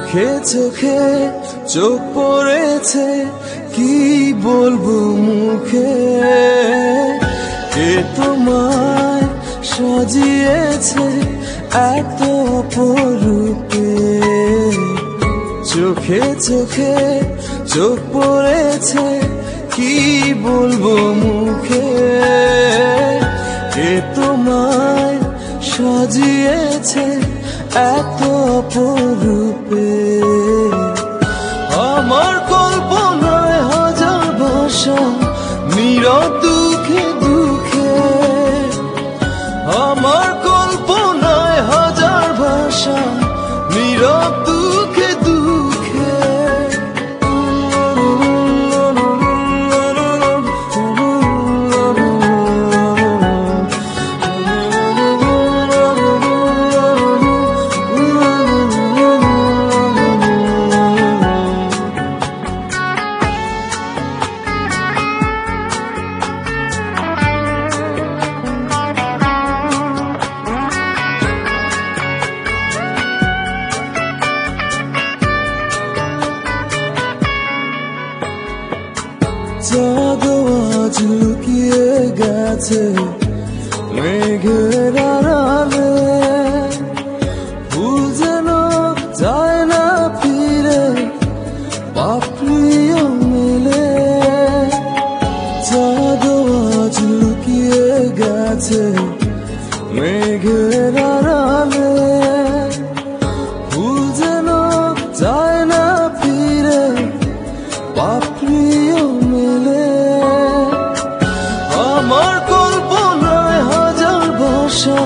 চোখে চোখে চোখ পড়েছে, কি বলবো মুখে। কে তোমায় সাজিয়েছে এত অপরূপে। চোখে চোখে চোখ পড়েছে, কি বলবো মুখে। কে তোমায় সাজিয়েছে এত অপরূপে। আমার কল্পনায় হাজার ভাষা, নীরব দুঃখে দুঃখে। আমার কল্পনায় হাজার ভাষা, নীরব দুঃখে দুঃখে। চাঁদ আজ লুকিয়ে গেছে মেঘের আড়ালে। ফুল যেন যায় না ফিরে, পাপড়িও মেলে। চাঁদ আজ লুকিয়ে গেছে মেঘের আড়ালে। ফুল যেন যায় না ফিরে, পাপড়িও মেলে। আমার কল্পনায় হাজার ভাষা,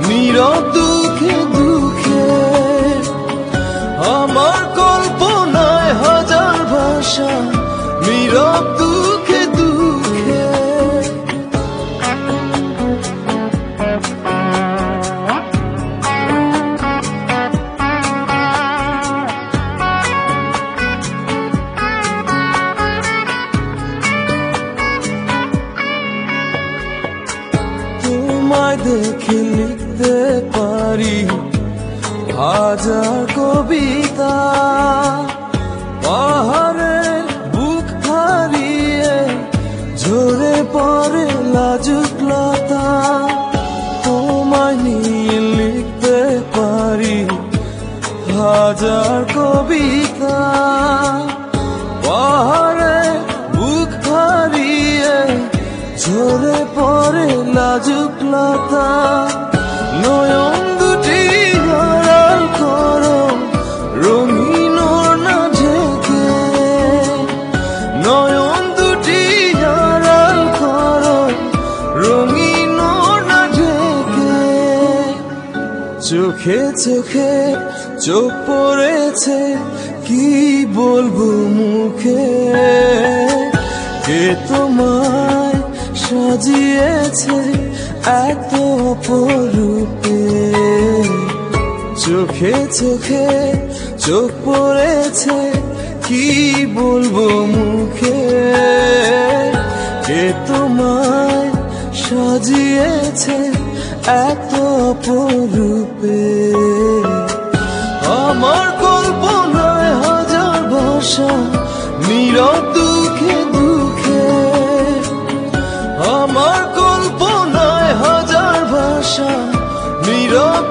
নীরব দুঃখে দুঃখে। আমার কল্পনায় হাজার ভাষা, নীরব দুঃখে দুঃখে। তোমায় দেখে লিখতে পারি হাজার কবিতা। পাহাড়ের বুক হারিয়ে ঝরে পড়ে লাজুক লতা। তোমায় নিয়ে লিখতে পারি হাজার কবিতা। পাহাড়ের বুক হারিয়ে ঝরে পড়ে লাজুক লতা। নয়ন দুটি আড়াল করো, রঙিন ওড়না ঢেকে। নয়ন দুটি আড়াল করো, রঙিন ওড়না ঢেকে। চোখে চোখে চোখ পড়েছে, কি বলবো মুখে। কে তোমায় সাজিয়েছে এত অপরূপে। চোখে চোখে চোখ পড়েছে, কি বলবো মুখে। কে তোমায় সাজিয়েছে এত অপরূপে। আমার কল্পনায় হাজার ভাষা, নীরব দুঃখে দুঃখে। আমার কল্পনায় হাজার ভাষা, নীরব